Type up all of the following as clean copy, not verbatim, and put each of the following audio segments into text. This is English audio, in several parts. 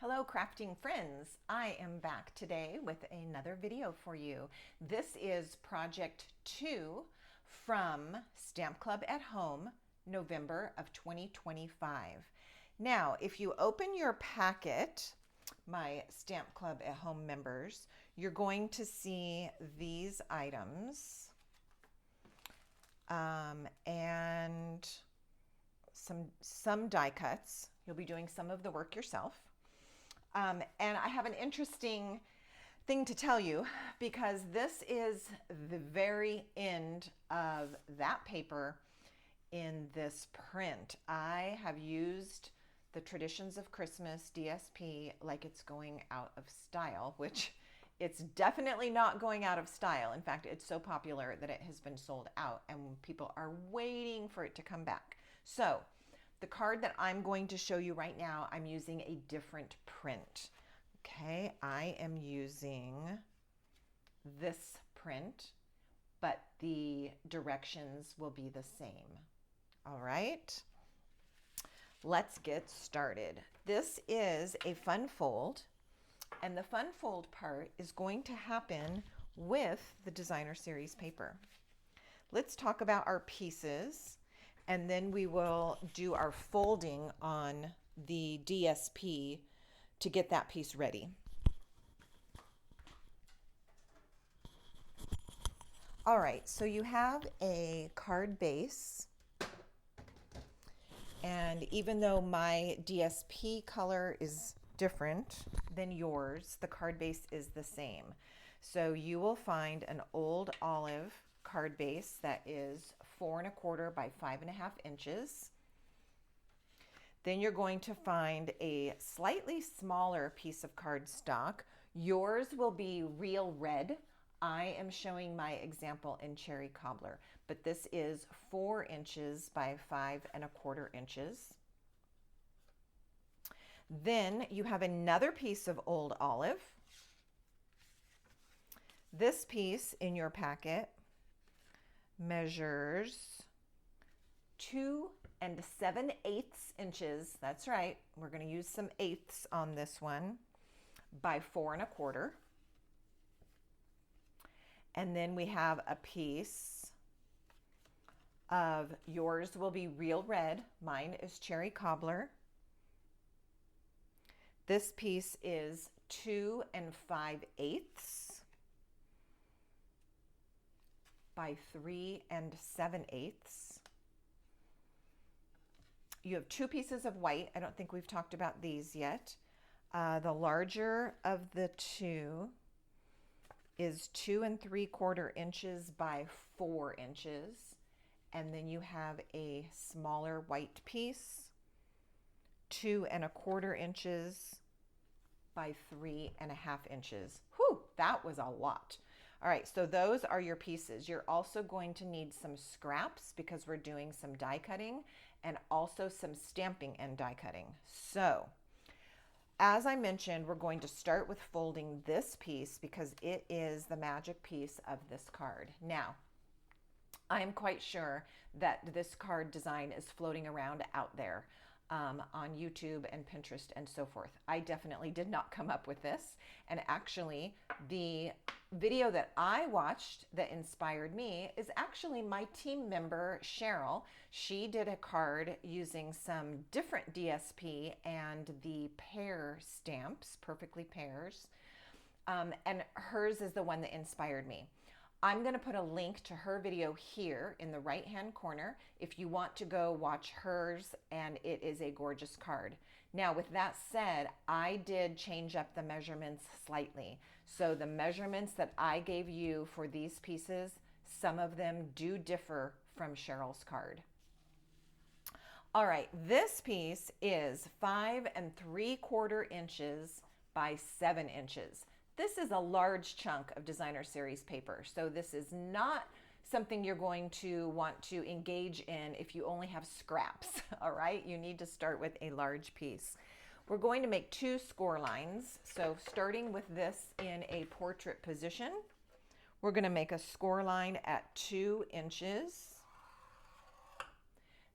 Hello crafting friends, I am back today with another video for you. This is project 2 from Stamp Club at Home, November of 2025. Now, if you open your packet, my Stamp Club at Home members, you're going to see these items and some die cuts. You'll be doing some of the work yourself. And I have an interesting thing to tell you because this is the very end of that paper in this print. I have used the Traditions of Christmas DSP like it's going out of style, which it's definitely not going out of style. In fact, it's so popular that it has been sold out and people are waiting for it to come back. So the card that I'm going to show you right now, I'm using a different print. Okay, I am using this print, but the directions will be the same. All right, let's get started. This is a fun fold, and the fun fold part is going to happen with the designer series paper. Let's talk about our pieces, and then we will do our folding on the DSP to get that piece ready. All right, so you have a card base, and even though my DSP color is different than yours, the card base is the same. So you will find an old olive card base that is 4 1/4 by 5 1/2 inches. Then you're going to find a slightly smaller piece of cardstock. Yours will be real red. I am showing my example in Cherry Cobbler, but this is 4 inches by 5 1/4 inches. Then you have another piece of old olive. This piece in your packet measures 2 7/8 inches. That's right. We're going to use some eighths on this one, by 4 1/4. And then we have a piece of, yours will be real red. Mine is Cherry Cobbler. This piece is 2 5/8 by 3 7/8. You have 2 pieces of white. I don't think we've talked about these yet. The larger of the 2 is 2 3/4 inches by 4 inches. And then you have a smaller white piece, 2 1/4 inches by 3 1/2 inches. Whew, that was a lot. All right, so those are your pieces. You're also going to need some scraps because we're doing some die cutting and also some stamping and die cutting. So as I mentioned, we're going to start with folding this piece because it is the magic piece of this card. Now, I am quite sure that this card design is floating around out there on YouTube and Pinterest and so forth. I definitely did not come up with this. And actually, the video that I watched that inspired me is actually my team member, Cheryl. She did a card using some different DSP and the pear stamps, perfectly pears. And hers is the one that inspired me. I'm going to put a link to her video here in the right hand corner if you want to go watch hers, and it is a gorgeous card. Now, with that said, I did change up the measurements slightly. So the measurements that I gave you for these pieces, some of them do differ from Cheryl's card. All right, this piece is 5 3/4 inches by 7 inches. This is a large chunk of designer series paper, so this is not something you're going to want to engage in if you only have scraps. All right, you need to start with a large piece. We're going to make 2 score lines. So starting with this in a portrait position, we're going to make a score line at 2 inches.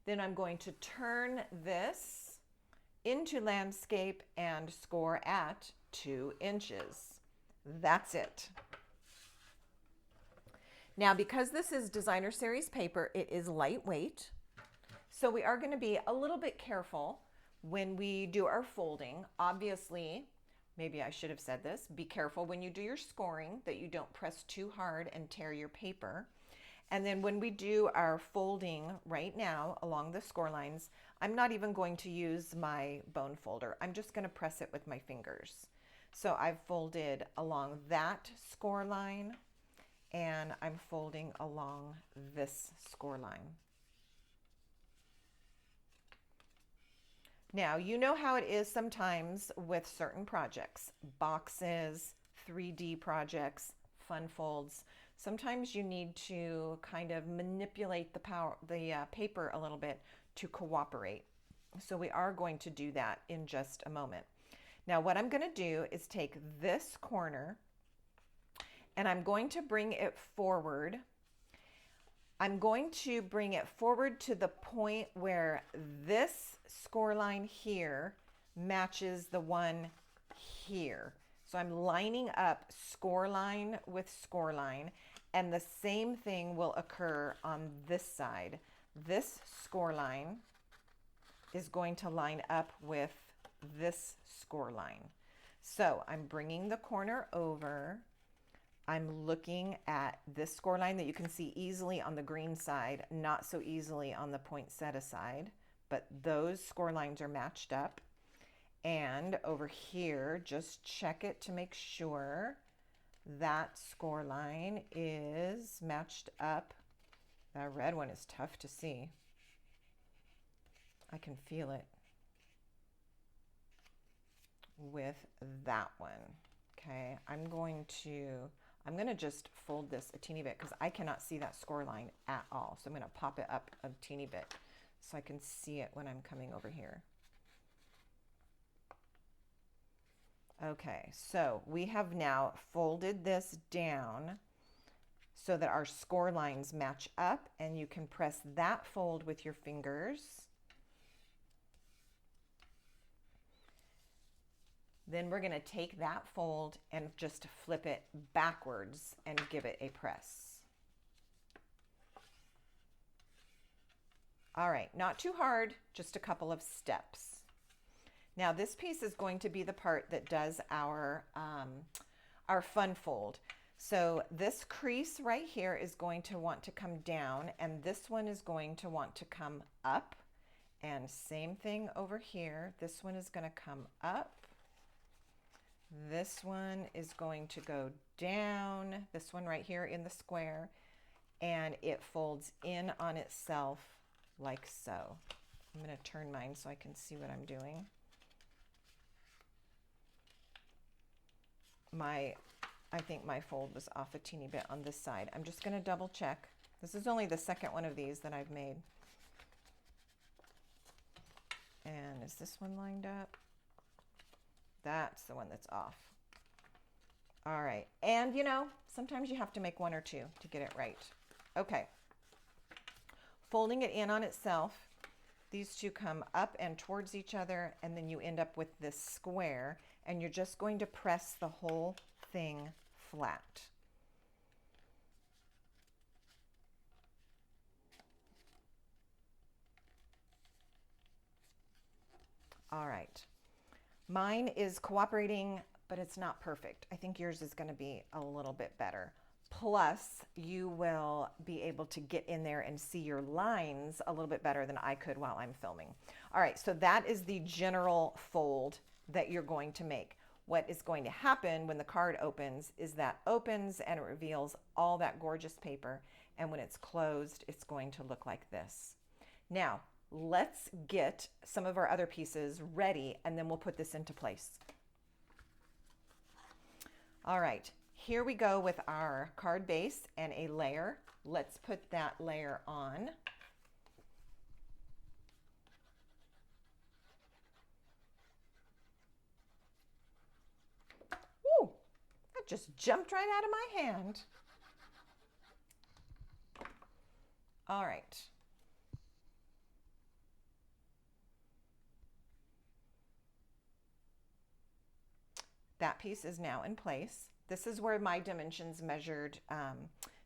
Then I'm going to turn this into landscape and score at 2 inches. That's it. Now, because this is designer series paper, it is lightweight. So we are going to be a little bit careful when we do our folding. Obviously, maybe I should have said this, be careful when you do your scoring that you don't press too hard and tear your paper. And then when we do our folding right now along the score lines, I'm not even going to use my bone folder. I'm just going to press it with my fingers. So I've folded along that score line, and I'm folding along this score line. Now, you know how it is sometimes with certain projects, boxes, 3D projects, fun folds. Sometimes you need to kind of manipulate the paper a little bit to cooperate. So we are going to do that in just a moment. Now, what I'm going to do is take this corner and I'm going to bring it forward. I'm going to bring it forward to the point where this score line here matches the one here. So I'm lining up score line with score line, and the same thing will occur on this side. This score line is going to line up with this score line. So I'm bringing the corner over. I'm looking at this score line that you can see easily on the green side, not so easily on the poinsettia side, but those score lines are matched up. And over here, just check it to make sure that score line is matched up. That red one is tough to see. I can feel it with that one. Okay, I'm going to just fold this a teeny bit because I cannot see that score line at all. So I'm going to pop it up a teeny bit so I can see it when I'm coming over here. Okay, so we have now folded this down so that our score lines match up, and you can press that fold with your fingers. Then we're going to take that fold and just flip it backwards and give it a press. All right, not too hard, just a couple of steps. Now this piece is going to be the part that does our fun fold. So this crease right here is going to want to come down, and this one is going to want to come up. And same thing over here. This one is going to come up. This one is going to go down, this one right here in the square, and it folds in on itself like so. I'm going to turn mine so I can see what I'm doing. I think my fold was off a teeny bit on this side. I'm just going to double check. This is only the second one of these that I've made. And is this one lined up? That's the one that's off. All right, and you know, sometimes you have to make one or two to get it right. Okay, folding it in on itself, these two come up and towards each other, and then you end up with this square, and you're just going to press the whole thing flat. All right. Mine is cooperating, but it's not perfect. I think yours is going to be a little bit better. Plus, you will be able to get in there and see your lines a little bit better than I could while I'm filming. All right, so that is the general fold that you're going to make. What is going to happen when the card opens is that opens and it reveals all that gorgeous paper, and when it's closed, it's going to look like this. Now, let's get some of our other pieces ready, and then we'll put this into place. All right, here we go with our card base and a layer. Let's put that layer on. Woo, that just jumped right out of my hand. All right. That piece is now in place. This is where my dimensions measured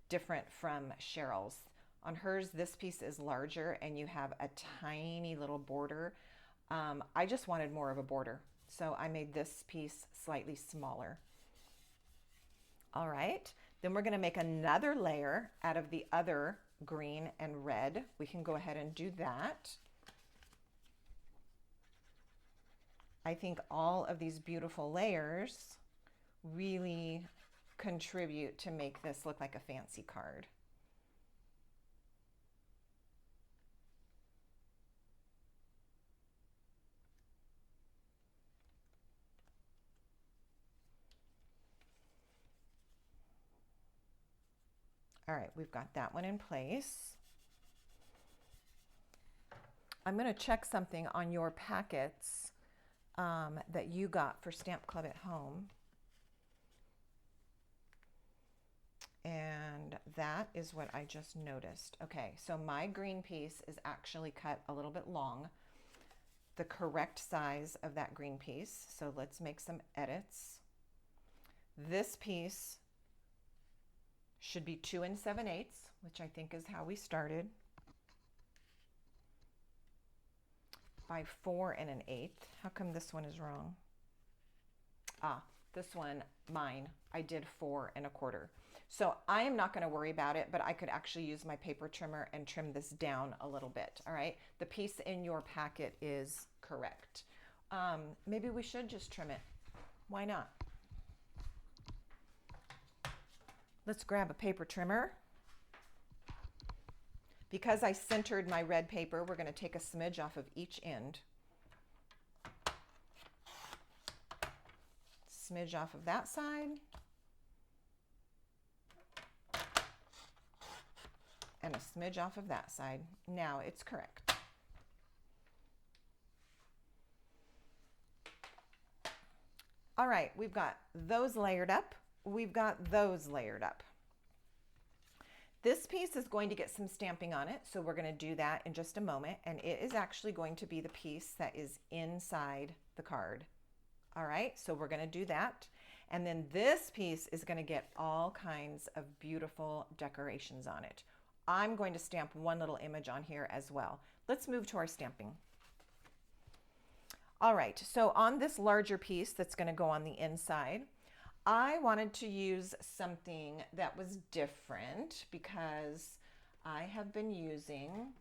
different from Cheryl's. On hers, this piece is larger and you have a tiny little border. I just wanted more of a border, so I made this piece slightly smaller. All right, then we're going to make another layer out of the other green and red. We can go ahead and do that. I think all of these beautiful layers really contribute to make this look like a fancy card. All right, we've got that one in place. I'm going to check something on your packets that you got for Stamp Club at Home. And that is what I just noticed. Okay, so my green piece is actually cut a little bit long, the correct size of that green piece. So let's make some edits. This piece should be 2 7/8, which I think is how we started, by 4 1/8. How come this one is wrong? This one, mine, I did 4 1/4. So I am not going to worry about it, but I could actually use my paper trimmer and trim this down a little bit. All right, the piece in your packet is correct. Maybe we should just trim it. Why not? Let's grab a paper trimmer. Because I centered my red paper, we're going to take a smidge off of each end. Smidge off of that side. And a smidge off of that side. Now it's correct. All right, we've got those layered up. We've got those layered up. This piece is going to get some stamping on it, so we're going to do that in just a moment, and it is actually going to be the piece that is inside the card. All right, so we're going to do that, and then this piece is going to get all kinds of beautiful decorations on it. I'm going to stamp one little image on here as well. Let's move to our stamping. All right, so on this larger piece that's going to go on the inside, I wanted to use something that was different because I have been using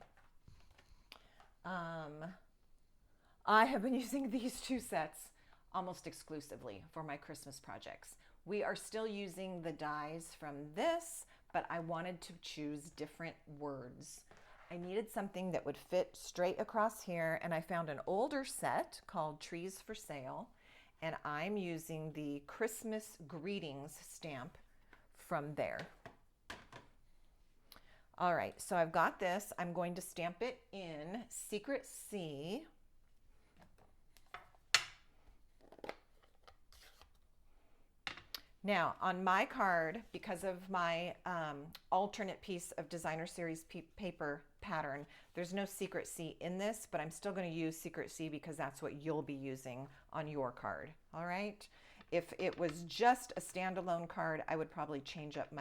these two sets almost exclusively for my Christmas projects. We are still using the dies from this, but I wanted to choose different words. I needed something that would fit straight across here, and I found an older set called Trees for Sale. And I'm using the Christmas Greetings stamp from there. All right, so I've got this. I'm going to stamp it in Secret C. Now, on my card, because of my alternate piece of Designer Series paper pattern, there's no Secret C in this, but I'm still going to use Secret C because that's what you'll be using on your card. All right? If it was just a standalone card, I would probably change up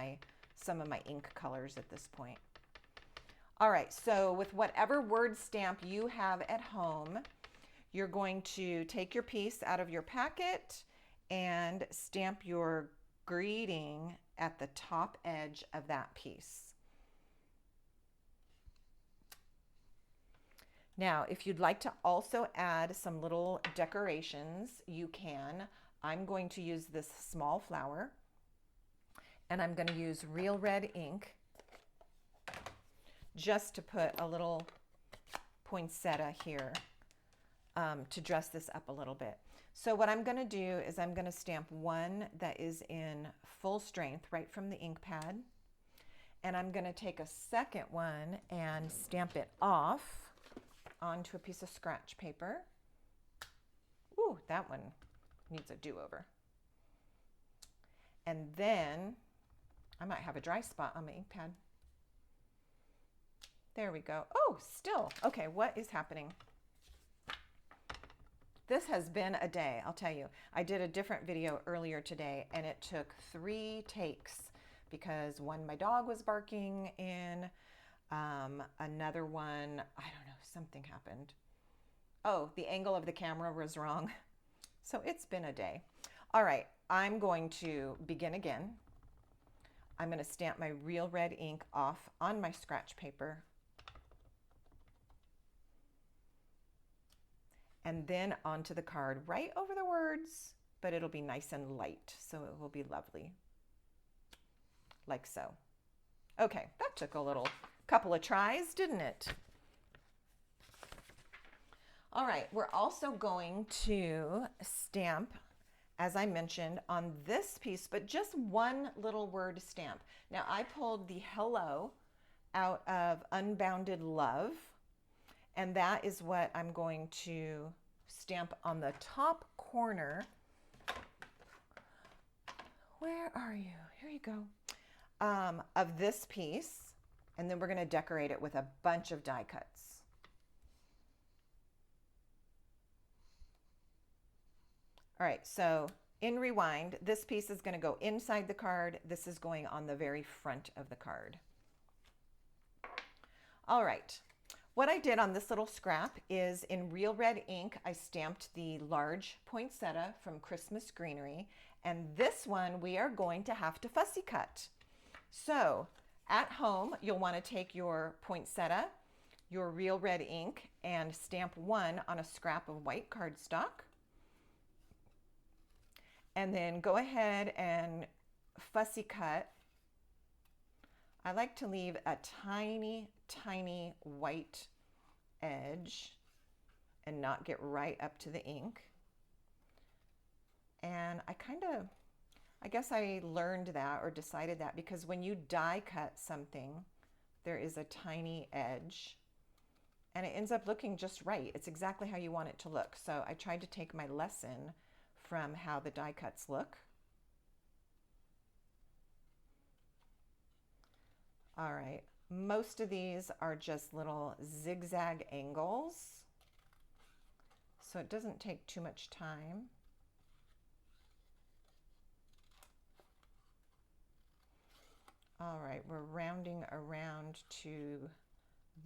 some of my ink colors at this point. All right, so with whatever word stamp you have at home, you're going to take your piece out of your packet and stamp your greeting at the top edge of that piece. Now, if you'd like to also add some little decorations, you can. I'm going to use this small flower, and I'm going to use real red ink just to put a little poinsettia here to dress this up a little bit. So what I'm going to do is I'm going to stamp one that is in full strength right from the ink pad. And I'm going to take a second one and stamp it off onto a piece of scratch paper. Ooh, that one needs a do-over. And then I might have a dry spot on my ink pad. There we go. Oh, still. Okay, what is happening? This has been a day, I'll tell you. I did a different video earlier today and it took 3 takes because one, my dog was barking in, another one, I don't know, something happened. Oh, the angle of the camera was wrong. So it's been a day. All right, I'm going to begin again. I'm going to stamp my real red ink off on my scratch paper. And then onto the card, right over the words, but it'll be nice and light, so it will be lovely. Like so. Okay, that took a couple of tries, didn't it? All right, we're also going to stamp, as I mentioned, on this piece, but just one little word stamp. Now, I pulled the hello out of Unbounded Love, and that is what I'm going to stamp on the top corner. Where are you? Here you go. Of this piece, and then we're going to decorate it with a bunch of die cuts. All right, so in Rewind, this piece is going to go inside the card. This is going on the very front of the card. All right, what I did on this little scrap is in real red ink, I stamped the large poinsettia from Christmas Greenery, and this one we are going to have to fussy cut. So at home, you'll want to take your poinsettia, your real red ink, and stamp one on a scrap of white cardstock. And then go ahead and fussy cut. I like to leave a tiny, tiny white edge and not get right up to the ink. And I guess I learned that or decided that because when you die cut something, there is a tiny edge and it ends up looking just right. It's exactly how you want it to look. So I tried to take my lesson from how the die cuts look. All right, most of these are just little zigzag angles, so it doesn't take too much time. All right, we're rounding around to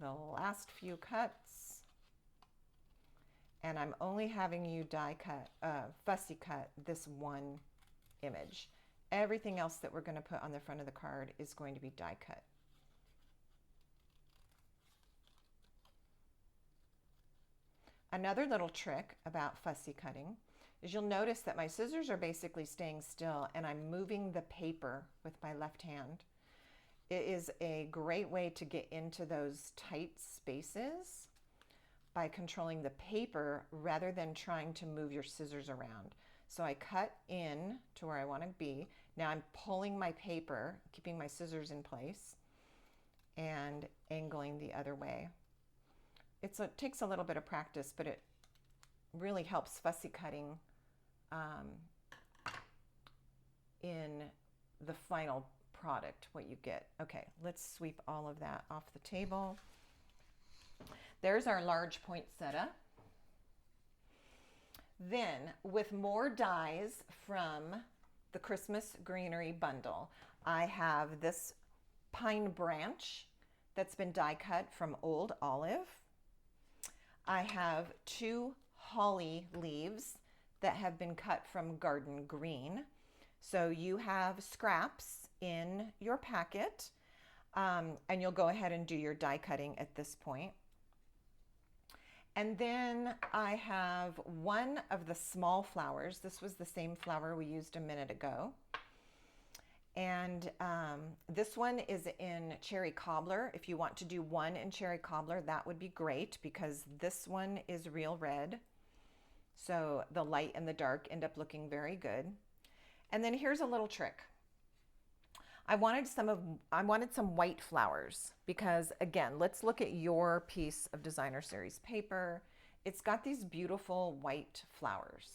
the last few cuts. And I'm only having you fussy cut this one image. Everything else that we're going to put on the front of the card is going to be die cut. Another little trick about fussy cutting is you'll notice that my scissors are basically staying still and I'm moving the paper with my left hand. It is a great way to get into those tight spaces by controlling the paper rather than trying to move your scissors around. So I cut in to where I want to be. Now I'm pulling my paper, keeping my scissors in place, and angling the other way. It takes a little bit of practice, but it really helps fussy cutting in the final product, what you get. Okay, let's sweep all of that off the table. There's our large poinsettia. Then, with more dies from the Christmas Greenery bundle, I have this pine branch that's been die cut from Old Olive. I have 2 holly leaves that have been cut from Garden Green. So you have scraps in your packet, and you'll go ahead and do your die cutting at this point. And then I have one of the small flowers. This was the same flower we used a minute ago. And this one is in Cherry Cobbler. If you want to do one in Cherry Cobbler, that would be great because this one is real red. So the light and the dark end up looking very good. And then here's a little trick. I wanted some white flowers because, again, let's look at your piece of Designer Series paper. It's got these beautiful white flowers.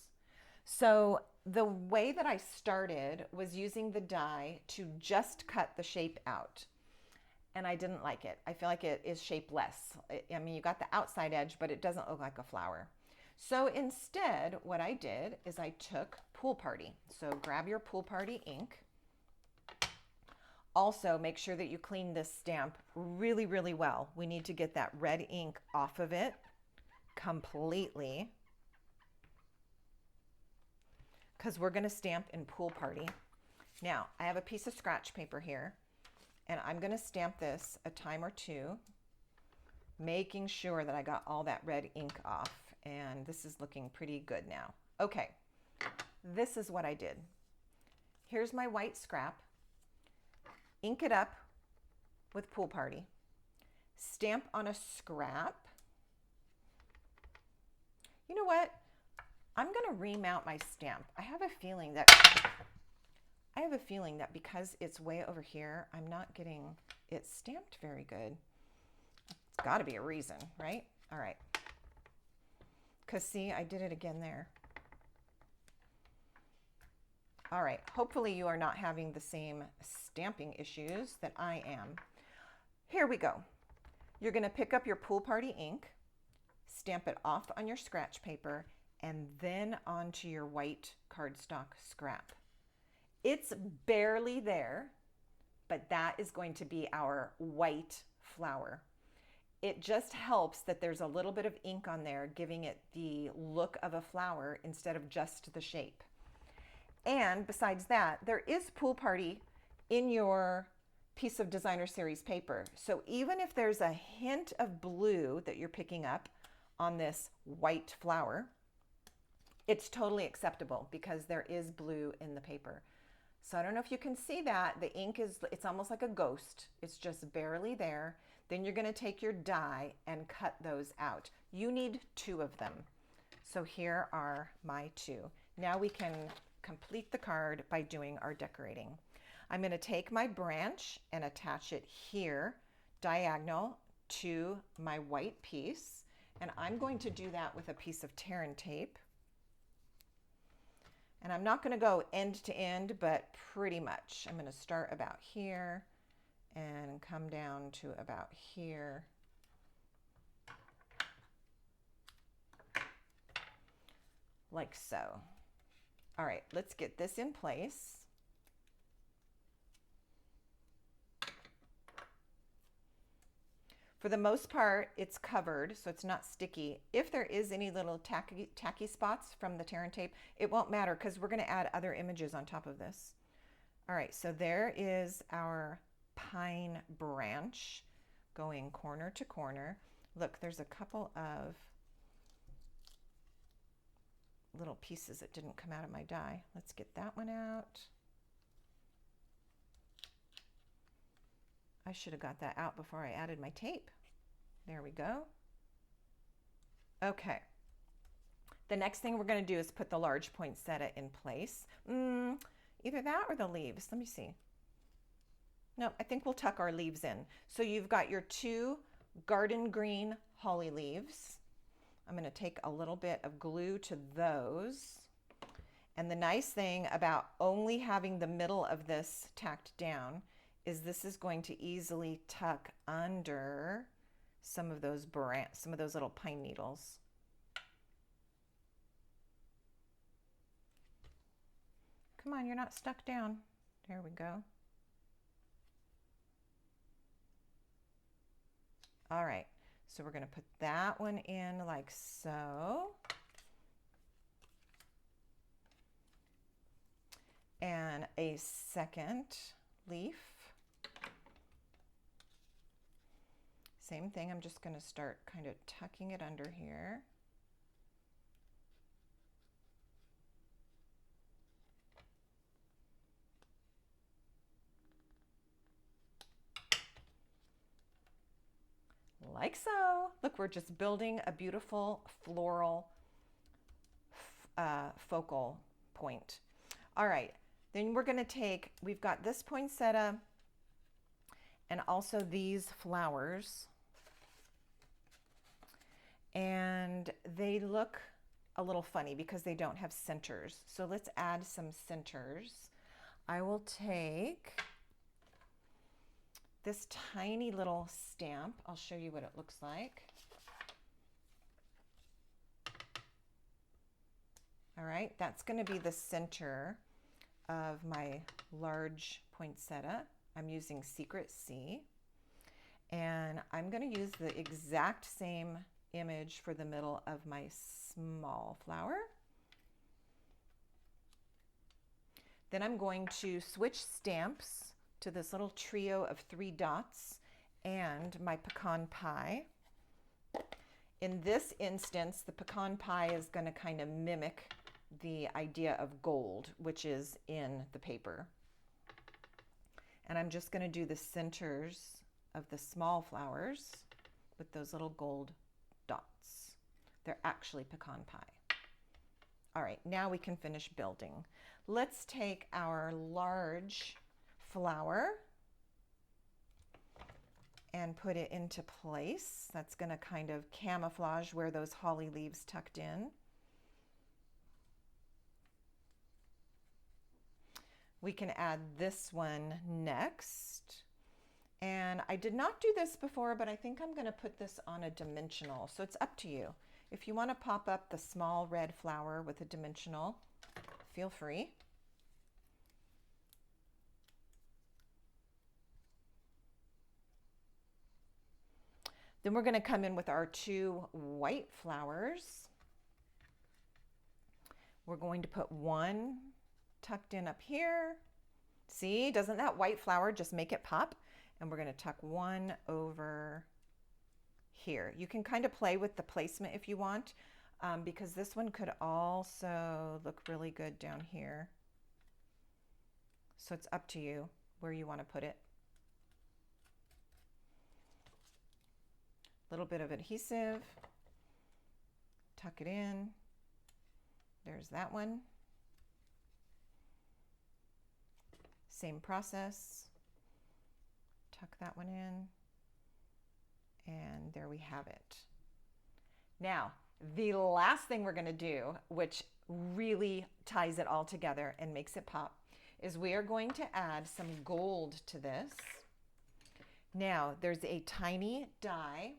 So the way that I started was using the die to just cut the shape out. And I didn't like it. I feel like it is shapeless. I mean, you got the outside edge, but it doesn't look like a flower. So instead, what I did is I took Pool Party. So grab your Pool Party ink. Also, make sure that you clean this stamp really, really well. We need to get that red ink off of it completely, because we're going to stamp in Pool Party. Now, I have a piece of scratch paper here, and I'm going to stamp this a time or two, making sure that I got all that red ink off. And this is looking pretty good now. Okay, this is what I did. Here's my white scrap. Ink it up with Pool Party. Stamp on a scrap. You know what? I'm going to remount my stamp. I have a feeling that because it's way over here, I'm not getting it stamped very good. It's got to be a reason, right? All right. Because see, I did it again there. All right, hopefully you are not having the same stamping issues that I am. Here we go. You're going to pick up your Pool Party ink, stamp it off on your scratch paper, and then onto your white cardstock scrap. It's barely there, but that is going to be our white flower. It just helps that there's a little bit of ink on there, giving it the look of a flower instead of just the shape. And besides that, there is Pool Party in your piece of designer series paper. So even if there's a hint of blue that you're picking up on this white flower, it's totally acceptable because there is blue in the paper. So I don't know if you can see that. The ink it's almost like a ghost. It's just barely there. Then you're going to take your die and cut those out. You need 2 of them. So here are my 2. Now we can complete the card by doing our decorating. I'm going to take my branch and attach it here, diagonal to my white piece. And I'm going to do that with a piece of tear and tape. And I'm not going to go end to end, but pretty much. I'm going to start about here and come down to about here. Like so. All right, let's get this in place. For the most part, it's covered, so it's not sticky. If there is any little tacky spots from the tear and tape, it won't matter because we're going to add other images on top of this. All right, so there is our pine branch going corner to corner. Look, there's a couple of little pieces that didn't come out of my die. Let's get that one out. I should have got that out before I added my tape. There we go. Okay. The next thing we're going to do is put the large poinsettia in place. Either that or the leaves. Let me see. No, I think we'll tuck our leaves in. So you've got your 2 garden green holly leaves. I'm going to take a little bit of glue to those. And the nice thing about only having the middle of this tacked down is this is going to easily tuck under some of those little pine needles. Come on, you're not stuck down. There we go. All right, so we're going to put that one in like so. And a second leaf. Same thing, I'm just going to start kind of tucking it under here. Like so. Look, we're just building a beautiful floral focal point. All right, then we're going to take, we've got this poinsettia and also these flowers. And they look a little funny because they don't have centers. So let's add some centers. I will take this tiny little stamp. I'll show you what it looks like. All right, that's going to be the center of my large poinsettia. I'm using Secret C. And I'm going to use the exact same image for the middle of my small flower. Then I'm going to switch stamps to this little trio of 3 dots and my pecan pie. In this instance, the pecan pie is going to kind of mimic the idea of gold, which is in the paper. And I'm just going to do the centers of the small flowers with those little gold dots. They're actually pecan pie. All right, now we can finish building. Let's take our large flower and put it into place. That's going to kind of camouflage where those holly leaves tucked in. We can add this one next. And I did not do this before, but I think I'm going to put this on a dimensional. So it's up to you. If you want to pop up the small red flower with a dimensional, feel free. Then we're going to come in with our 2 white flowers. We're going to put one tucked in up here. See, doesn't that white flower just make it pop? And we're going to tuck one over here. You can kind of play with the placement if you want, because this one could also look really good down here. So it's up to you where you want to put it. A little bit of adhesive, tuck it in. There's that one. Same process. Tuck that one in, and there we have it. Now, the last thing we're going to do, which really ties it all together and makes it pop, is we are going to add some gold to this. Now, there's a tiny die.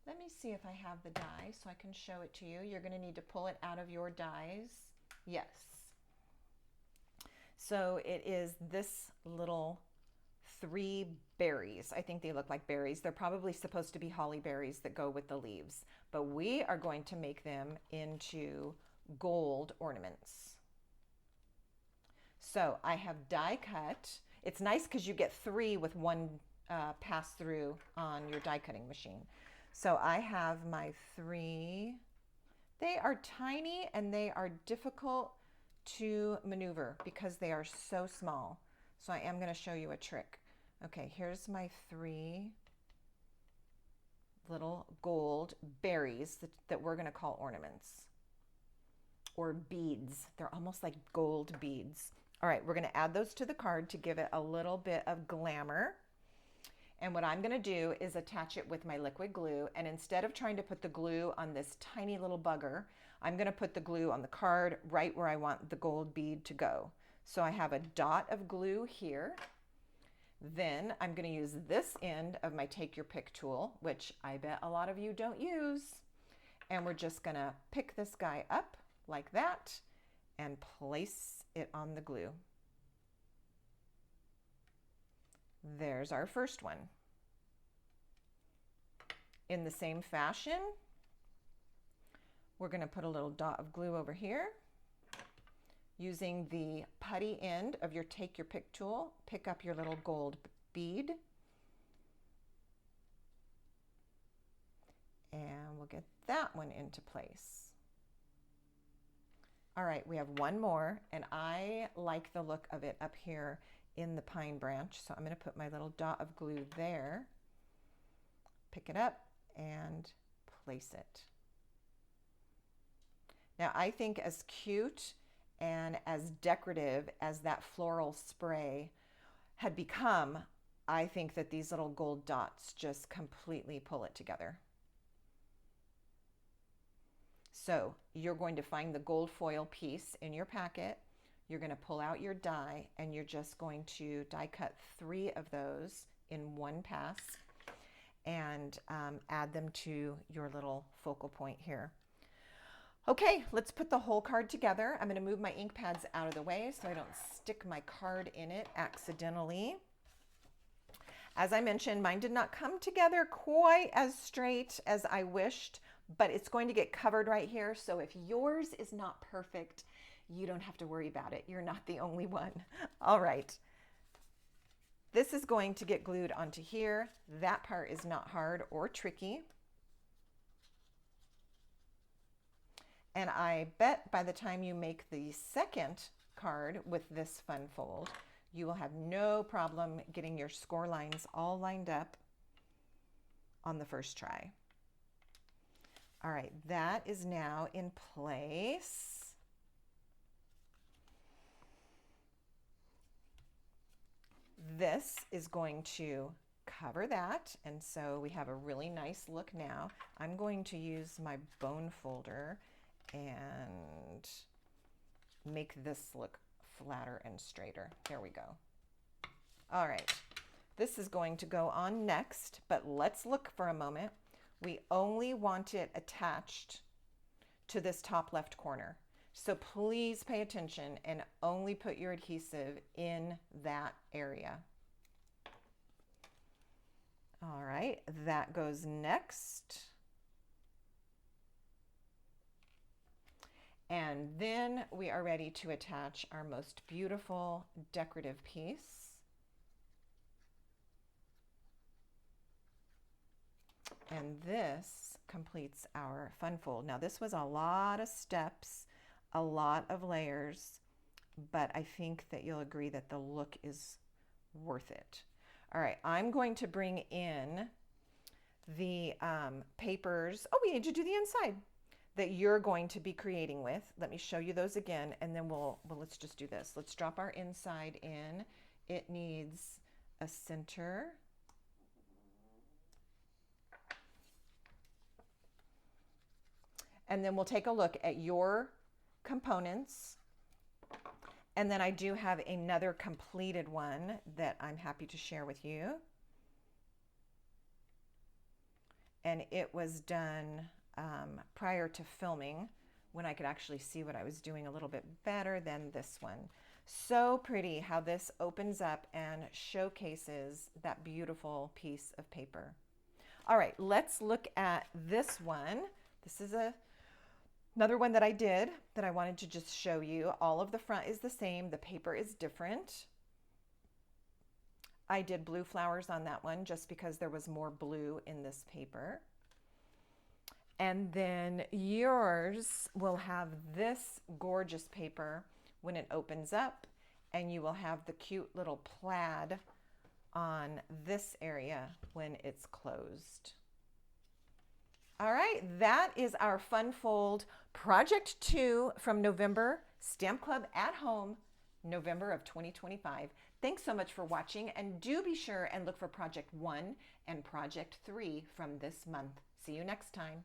Let me see if I have the die so I can show it to you. You're going to need to pull it out of your dies. Yes. So it is this little 3 berries. I think they look like berries. They're probably supposed to be holly berries that go with the leaves, but we are going to make them into gold ornaments. So I have die cut. It's nice because you get 3 with one pass through on your die cutting machine. So I have my 3. They are tiny and they are difficult to maneuver because they are so small. So I am going to show you a trick. Okay, here's my 3 little gold berries that we're going to call ornaments or beads. They're almost like gold beads. All right, we're going to add those to the card to give it a little bit of glamour. And what I'm going to do is attach it with my liquid glue. And instead of trying to put the glue on this tiny little bugger, I'm going to put the glue on the card right where I want the gold bead to go. So I have a dot of glue here. Then I'm going to use this end of my take your pick tool, which I bet a lot of you don't use. And we're just going to pick this guy up like that and place it on the glue. There's our first one. In the same fashion, we're going to put a little dot of glue over here. Using the putty end of your take your pick tool, pick up your little gold bead. And we'll get that one into place. All right, we have one more, and I like the look of it up here in the pine branch. So I'm going to put my little dot of glue there, pick it up, and place it. Now, I think as cute and as decorative as that floral spray had become, I think that these little gold dots just completely pull it together. So you're going to find the gold foil piece in your packet. You're going to pull out your die, and you're just going to die cut 3 of those in one pass and add them to your little focal point here. Okay, let's put the whole card together. I'm going to move my ink pads out of the way so I don't stick my card in it accidentally. As I mentioned, mine did not come together quite as straight as I wished, but it's going to get covered right here. So if yours is not perfect, you don't have to worry about it. You're not the only one. All right. This is going to get glued onto here. That part is not hard or tricky. And I bet by the time you make the second card with this fun fold, you will have no problem getting your score lines all lined up on the first try. All right, that is now in place. This is going to cover that, and so we have a really nice look now. I'm going to use my bone folder and make this look flatter and straighter. There we go. All right, this is going to go on next, but let's look for a moment. We only want it attached to this top left corner. So please pay attention and only put your adhesive in that area. All right, that goes next. And then we are ready to attach our most beautiful decorative piece. And this completes our fun fold. Now this was a lot of steps, a lot of layers, but I think that you'll agree that the look is worth it. All right, I'm going to bring in the papers. Oh, we need to do the inside that you're going to be creating with. Let me show you those again, and then let's just do this. Let's drop our inside in. It needs a center. And then we'll take a look at your components. And then I do have another completed one that I'm happy to share with you. And it was done prior to filming, when I could actually see what I was doing a little bit better than this one. So pretty how this opens up and showcases that beautiful piece of paper. All right, let's look at this one. This is another one that I did that I wanted to just show you. All of the front is the same. The paper is different. I did blue flowers on that one just because there was more blue in this paper. And then yours will have this gorgeous paper when it opens up, and you will have the cute little plaid on this area when it's closed. All right, that is our Fun Fold Project 2 from November, Stamp Club at Home, November of 2025. Thanks so much for watching, and do be sure and look for Project 1 and Project 3 from this month. See you next time.